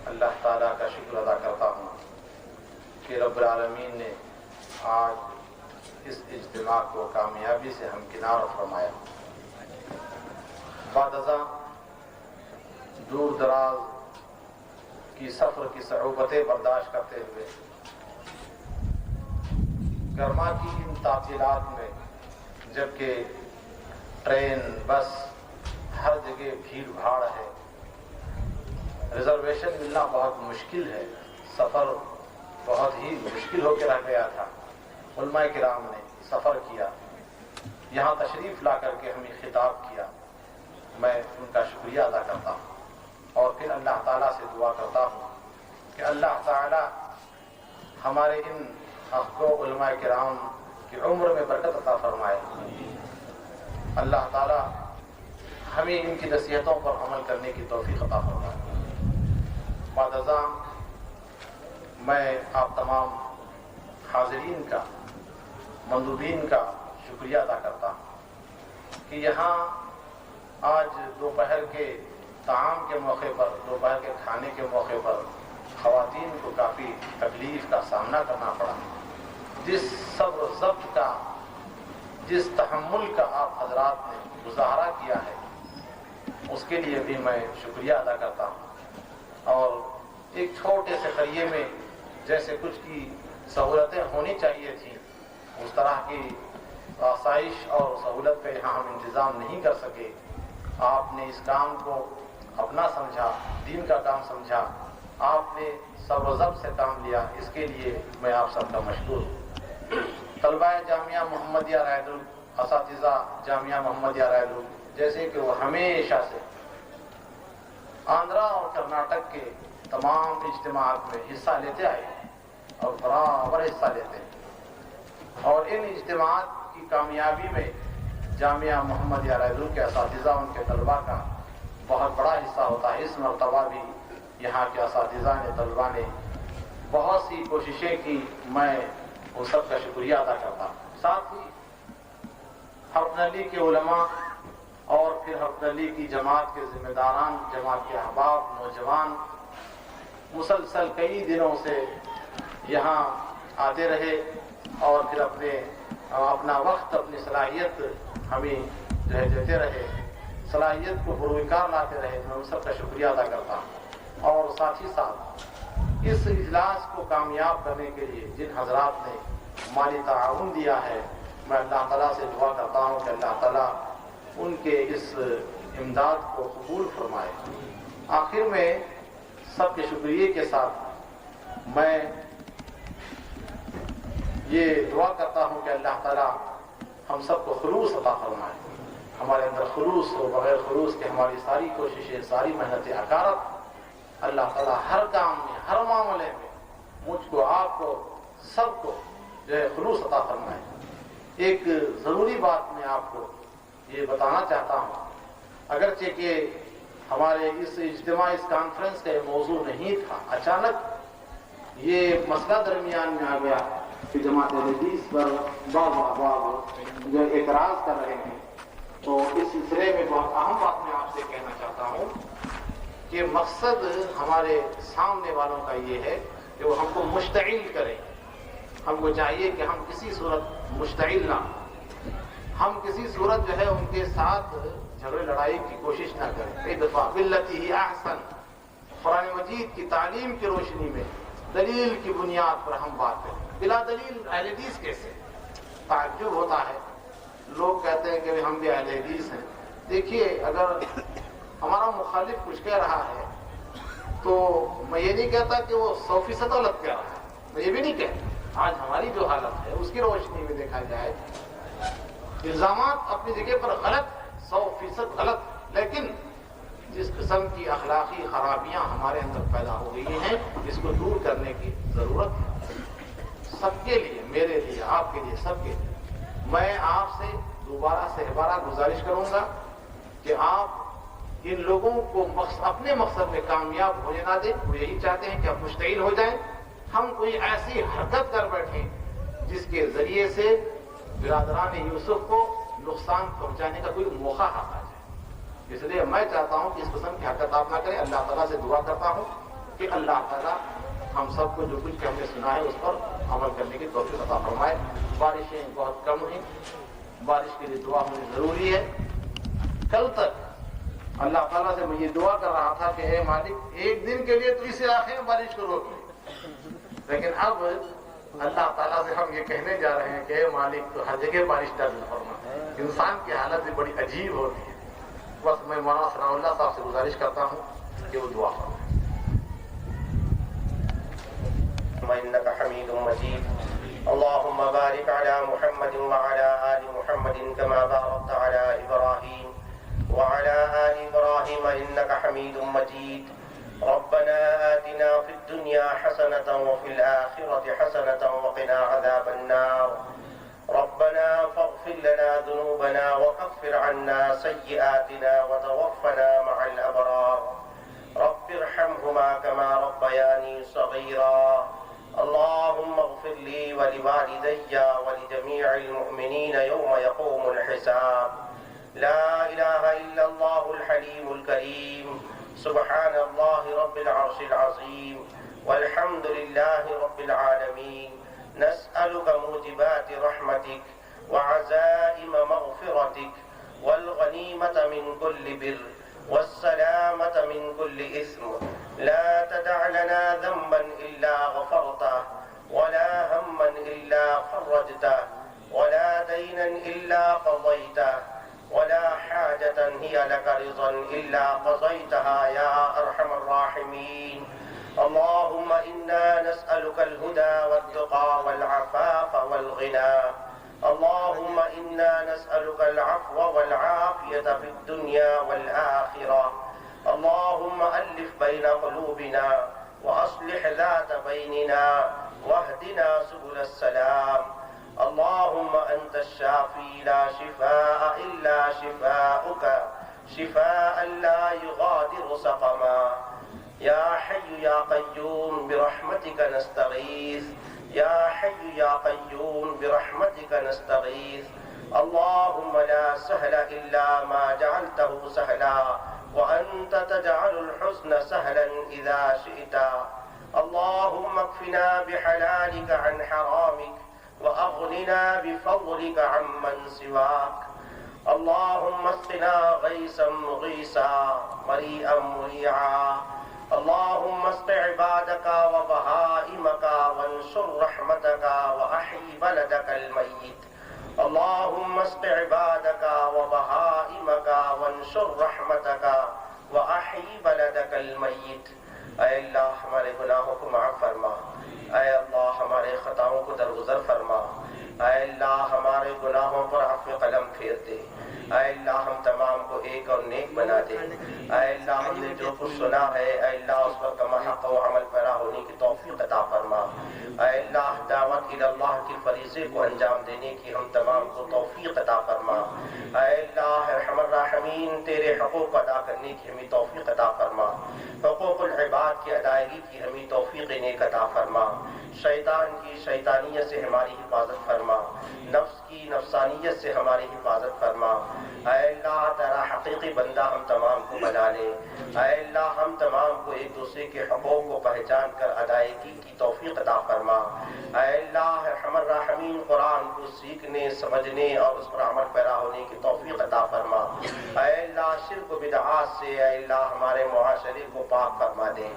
اللہ تعالیٰ کا شکر ادا کرتا ہوں کہ رب العالمین نے آج اس اجتماع کو کامیابی سے ہمکنار فرمایا۔ بعد ازاں دور دراز کی سفر کی صعوبتیں برداشت کرتے ہوئے گرما کی ان تعطیلات میں، جبکہ ٹرین بس ہر جگہ بھیڑ بھاڑ ہے، ریزرویشن ملنا بہت مشکل ہے، سفر بہت ہی مشکل ہو کے رہ گیا تھا، علماء کرام نے سفر کیا، یہاں تشریف لا کر کے ہمیں خطاب کیا، میں ان کا شکریہ ادا کرتا ہوں اور پھر اللہ تعالیٰ سے دعا کرتا ہوں کہ اللہ تعالیٰ ہمارے ان حق و علماء کرام کی عمر میں برکت عطا فرمائے، اللہ تعالیٰ ہمیں ان کی نصیحتوں پر عمل کرنے کی توفیق عطا فرمائے۔ بعد ازاں میں آپ تمام حاضرین کا، مندوبین کا شکریہ ادا کرتا ہوں کہ یہاں آج دوپہر کے طعام کے موقع پر، دوپہر کے کھانے کے موقع پر خواتین کو کافی تکلیف کا سامنا کرنا پڑا۔ جس صبر و ضبط کا، جس تحمل کا آپ حضرات نے مظاہرہ کیا ہے، اس کے لیے بھی میں شکریہ ادا کرتا ہوں۔ اور ایک چھوٹے سے قریے میں جیسے کچھ کی سہولتیں ہونی چاہیے تھیں، اس طرح کی آسائش اور سہولت کا یہاں ہم انتظام نہیں کر سکے۔ آپ نے اس کام کو اپنا سمجھا، دین کا کام سمجھا، آپ نے صبر و ضبط سے کام لیا، اس کے لیے میں آپ سب کا مشکور ہوں۔ طلبہ جامعہ محمدیہ رائے دل، اساتذہ جامعہ محمدیہ رائے دل، جیسے کہ وہ ہمیشہ سے آندھرا اور کرناٹک کے تمام اجتماعات میں حصہ لیتے آئے اور برابر حصہ لیتے ہیں، اور ان اجتماعات کی کامیابی میں جامعہ محمدیہ رائے دل کے اساتذہ، ان کے طلبہ کا بہت بڑا حصہ ہوتا ہے۔ اس مرتبہ بھی یہاں کے اساتذہ نے، طلبہ نے بہت سی کوششیں کی، میں ان سب کا شکریہ ادا کرتا ہوں۔ ساتھ ہی حرف نلی کے علماء اور پھر حرف نلی کی جماعت کے ذمہ داران، جماعت کے احباب، نوجوان مسلسل کئی دنوں سے یہاں آتے رہے اور پھر اپنا وقت، اپنی صلاحیت ہمیں دیتے رہے، صلاحیت کو بروکار لاتے رہے، میں ان سب کا شکریہ ادا کرتا ہوں۔ اور ساتھ ہی ساتھ اس اجلاس کو کامیاب کرنے کے لیے جن حضرات نے مالی تعاون دیا ہے، میں اللہ تعالیٰ سے دعا کرتا ہوں کہ اللہ تعالیٰ ان کے اس امداد کو قبول فرمائے۔ آخر میں سب کے شکریہ کے ساتھ میں یہ دعا کرتا ہوں کہ اللہ تعالیٰ ہم سب کو خلوص عطا فرمائے، ہمارے اندر خلوص ہو، بغیر خلوص کے ہماری ساری کوششیں، ساری محنتیں عکارت۔ اللہ تعالیٰ ہر کام میں، ہر معاملے میں مجھ کو، آپ کو، سب کو جو ہے خلوص عطا فرمائے۔ ایک ضروری بات میں آپ کو یہ بتانا چاہتا ہوں، اگرچہ کہ ہمارے اس اجتماع، اس کانفرنس کا یہ موضوع نہیں تھا، اچانک یہ مسئلہ درمیان میں آ گیا کہ جماعت حدیث پر بعض احباب جو اعتراض کر رہے ہیں، تو اس سلسلے میں بہت اہم بات میں آپ سے کہنا چاہتا ہوں کہ مقصد ہمارے سامنے والوں کا یہ ہے کہ وہ ہم کو مشتعل کریں۔ ہم کو چاہیے کہ ہم کسی صورت مشتعل نہ، ہم کسی صورت جو ہے ان کے ساتھ جھگڑے لڑائی کی کوشش نہ کریں۔ ادفع باللتی ہی احسن، قرآن مجید کی تعلیم کی روشنی میں دلیل کی بنیاد پر ہم بات کریں۔ بلا دلیل اہل حدیث کیسے؟ تعجب ہوتا ہے، لوگ کہتے ہیں کہ ہم بھی اہل حدیث ہیں۔ دیکھیے، اگر ہمارا مخالف کچھ کہہ رہا ہے تو میں یہ نہیں کہتا کہ وہ 100% غلط کہہ رہا ہے، میں یہ بھی نہیں کہتا۔ آج ہماری جو حالت ہے اس کی روشنی میں دیکھا جائے، الزامات اپنی جگہ پر غلط، 100% غلط، لیکن جس قسم کی اخلاقی خرابیاں ہمارے اندر پیدا ہو گئی ہیں، اس کو دور کرنے کی ضرورت ہے، سب کے لیے، میرے لیے، آپ کے لیے، سب کے لیے۔ میں آپ سے دوبارہ سہبارہ گزارش کروں گا کہ آپ ان لوگوں کو اپنے مقصد میں کامیاب ہونے نہ دیں۔ وہ یہی چاہتے ہیں کہ آپ مشتعل ہو جائیں، ہم کوئی ایسی حرکت کر بیٹھیں جس کے ذریعے سے برادران یوسف کو نقصان پہنچانے کا کوئی موقع آ جائے۔ اس لیے میں چاہتا ہوں کہ اس قسم کی حرکت آپ نہ کریں۔ اللہ تعالیٰ سے دعا کرتا ہوں کہ اللہ تعالیٰ ہم سب کو جو کچھ ہم نے سنا ہے اس پر عمل کرنے کی توفیق عطا فرمائے. بارشیں بہت کم ہیں, بارش کے لیے دعا ہونی ضروری ہے. کل تک اللہ تعالیٰ سے میں یہ دعا کر رہا تھا کہ اے مالک ایک دن کے لیے تو اسے آخر بارش کو روک لے, لیکن اب اللہ تعالیٰ سے ہم یہ کہنے جا رہے ہیں کہ اے مالک تو ہر جگہ بارش نازل فرما. انسان کی حالت بھی بڑی عجیب ہوتی ہے. بس میں مولانا ثناء اللہ صاحب سے گزارش کرتا ہوں کہ وہ دعا فرمائیں. إنك حميد مجيد. اللهم بارك على محمد وعلى آل محمد كما باركت على إبراهيم وعلى آل إبراهيم إنك حميد مجيد. ربنا آتنا في الدنيا حسنة وفي الآخرة حسنة وقنا عذاب النار. ربنا فاغفر لنا ذنوبنا وكفر عنا سيئاتنا وتوفنا مع الأبرار. رب ارحمهما كما ربياني صغيرا. اللهم اغفر لي ولوالدي ولجميع المؤمنين يوم يقوم الحساب. لا إله إلا الله الحليم الكريم. سبحان الله رب العرش العظيم والحمد لله رب العالمين. نسألك موجبات رحمتك وعزائم مغفرتك والغنيمة من كل بر والسلامة من كل إثم. لا تدع لنا ذنبا إلا غفرته ولا هما إلا فرجته ولا دينا إلا قضيته ولا حاجة هي لك رضا إلا قضيتها يا أرحم الراحمين. اللهم إنا نسألك الهدى والتقى والعفاف والغنى. اللهم إنا نسألك العفو والعافية في الدنيا والآخرة. اللهم ألف بين قلوبنا وأصلح ذات بيننا واهدنا سبل السلام. اللهم أنت الشافي لا شفاء إلا شفاؤك شفاء لا يغادر سقما. يا حي يا قيوم برحمتك نستغيث. يا حي يا قيوم برحمتك نستغيث. اللهم لا سهل إلا ما جعلته سهلا وأنت تجعل الحزن سهلا إذا شئت. اللهم اكفنا بحلالك عن حرامك وأغننا بفضلك عمن سواك. اللهم اسقنا غيثا مغيثا مريئا مريعا. اللهم اسق عبادك وبهائمك وانشر رحمتك وأحيي بلدك الميت. اللهم اسق عبادك وبهائمك وانشر رحمتك وأحيي بلدك الميت. اے اللہ ہمارے گناہوں کو معاف فرما. اے اللہ ہمارے خطاؤں کو درگزر فرما. اے اللہ ہمارے گناہوں پر عفو قلم پھیر دے. اے اللہ ہم تمام کو ایک اور نیک بنا دے. اے اللہ ہم نے جو کچھ سنا ہے اے اللہ اس پر کما حق و عمل پیرا ہونے کی توفیق عطا فرما. اے اللہ دعوت اللہ کی فریضے کو انجام دینے کی ہم تمام کو توفیق عطا فرما. اے اللہ ارحم الراحمین تیرے حقوق ادا کرنے کی ہمیں توفیق عطا فرما. حقوق العباد کی ادائیگی کی ہمیں توفیق نیک عطا فرما. شیطان کی شیطانیت سے ہماری حفاظت فرما. نفس کی نفسانیت سے ہماری حفاظت فرما. اے اللہ تیرا حقیقی بندہ ہم تمام کو بنا لے. اے اللہ ہم تمام کو ایک دوسرے کے حقوق کو پہچان کر ادائیگی کی توفیق عطا فرما. اے اللہ ارحم الراحمین قرآن کو سیکھنے سمجھنے اور اس پر عمل پیرا ہونے کی توفیق عطا فرما. اے اللہ شرک و بدعات سے اے اللہ ہمارے معاشرے کو پاک فرما دے.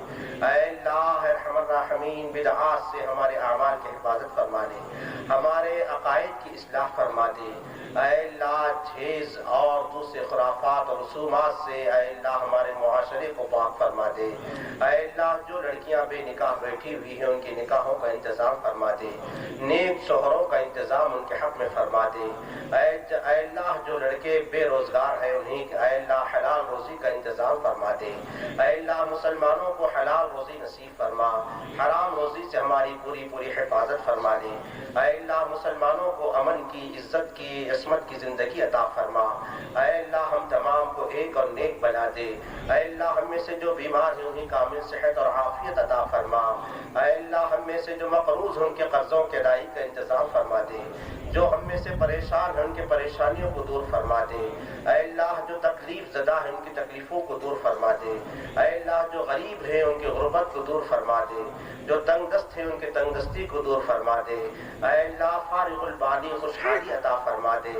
اے اللہ ارحم الراحمین بدعات سے ہمارے اعمال کی حفاظت فرما دے. ہمارے عقائد کی اصلاح فرما دے. اے اللہ جھیز اور دوسرے خرافات اور رسومات سے اے اللہ ہمارے معاشرے کو پاک فرما دے. اے اللہ جو لڑکیاں بے نکاح بیٹھی ہوئی ہیں ان کے نکاحوں کا انتظام فرما دے. نیک شوہروں کا انتظام ان کے حق میں فرما دے. اے اللہ جو لڑکے بے روزگار ہیں انہیں اے اللہ حلال روزی کا انتظام فرما دے. اے اللہ مسلمانوں کو حلال روزی نصیب فرما. حرام روزی سے ہماری پوری حفاظت فرما دے. اے اللہ مسلمانوں کو امن کی عزت کی عصمت کی زندگی عطا فرما. اے اللہ ہم تمام کو ایک اور نیک بنا دے. اے اللہ ہم میں سے جو بیمار ہیں انہیں کامل صحت اور عافیت عطا فرما. اے اللہ ہم میں سے جو مقروض ہیں ان کے قرضوں کے ادائیگی کا انتظام فرما دے. جو ہم میں سے پریشان ہیں ان کے پریشانیوں کو دور فرما دے۔ اے اللہ جو تکلیف زدہ ہیں ان کی تکلیفوں کو دور فرما دے۔ اے اللہ جو غریب ہیں ان کی غربت کو دور فرما دے، جو تنگ دست ہیں ان کی تنگ دستی کو دور فرما دے۔ اے اللہ فارغ البانی خوشحالی عطا فرما دے۔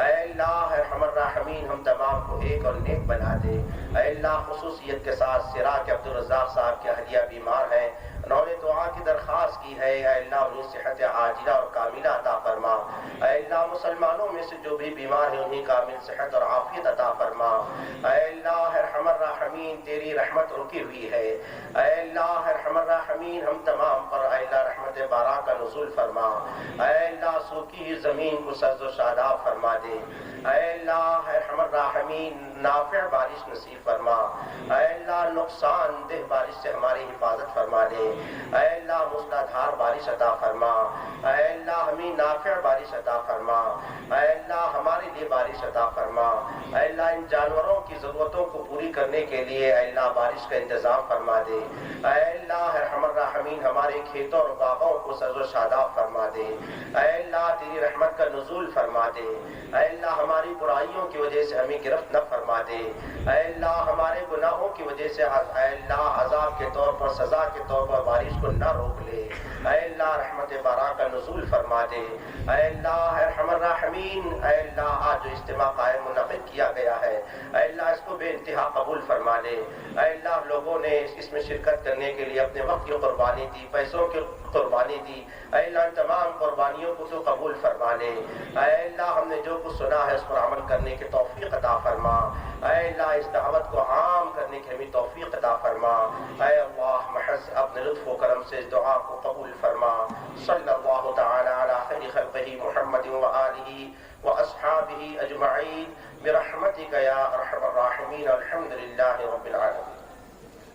اے اللہ ارحم الراحمین ہم تمام کو ایک اور نیک بنا دے۔ اے اللہ خصوصیت کے ساتھ سراج عبدالرزاق صاحب کے اہلیہ بیمار ہیں، انہوں نے دعا کی درخواست کی ہے، اے اللہ انہیں صحت عاجلہ اور کاملہ عطا فرما۔ اے اللہ مسلمانوں میں سے جو بھی بیمار ہیں انہیں کامل صحت اور عافیت عطا فرما۔ اے اللہ ارحم الراحمین تیری رحمت رکی ہوئی ہے، اے اللہ ارحم الراحمین ہم تمام پر اے اللہ رحمت بارہ کا نزول فرما۔ اے اللہ سوکی ہوئی زمین کو سبز و شاداب فرما دے۔ اے اللہ ارحم الراحمین نافع بارش نصیب فرما۔ اے اللہ نقصان دہ بارش سے ہماری حفاظت فرما دے۔ اے اللہ موسلادھار بارش عطا فرما۔ اے اللہ ہمیں نافع بارش عطا فرما۔ اے اللہ ہمارے لیے بارش عطا فرما۔ اے اللہ ان جانوروں کی ضرورتوں کو پوری کرنے کے لیے اے اللہ بارش کا انتظام فرما دے۔ اے اللہ ارحم الراحمین ہمارے کھیتوں اور باغوں کو سبز و شاداب فرما دے۔ اے اللہ تیری رحمت کا نزول فرما دے۔ اے اللہ ہماری برائیوں کی وجہ سے ہمیں گرفت نہ فرما دے۔ اے اللہ ہمارے گناہوں کی وجہ سے اے اللہ عذاب کے طور پر سزا کے طور پر بارش کو نہ روک لے۔ اے اللہ رحمت بارہ کا نزول فرما دے۔ اے اللہ ارحم الراحمین اے اللہ آج جو اجتماع قائم منعقد کیا گیا ہے اے اللہ اس کو بے انتہا قبول فرما لے۔ اے اللہ لوگوں نے اس میں شرکت کرنے کے لیے اپنے وقت کی قربانی دی، پیسوں کی قربانی دی، اے اللہ ان تمام قربانیوں کو تو قبول فرما لے۔ اے اللہ ہم نے جو کچھ سنا ہے اس پر عمل کرنے کی توفیق عطا فرما۔ اے اللہ اس دعوت کو عام کرنے کی ہمیں توفیق عطا فرما۔ اے اللہ محض اپنے لطف و کرم سے اس دعا کو قبول فرما۔ صلی اللہ تعالی علی خیر خلقہ محمد وآلہ واصحابہ اجمعین برحمتک یا ارحم الراحمین الحمد للہ رب العالمین۔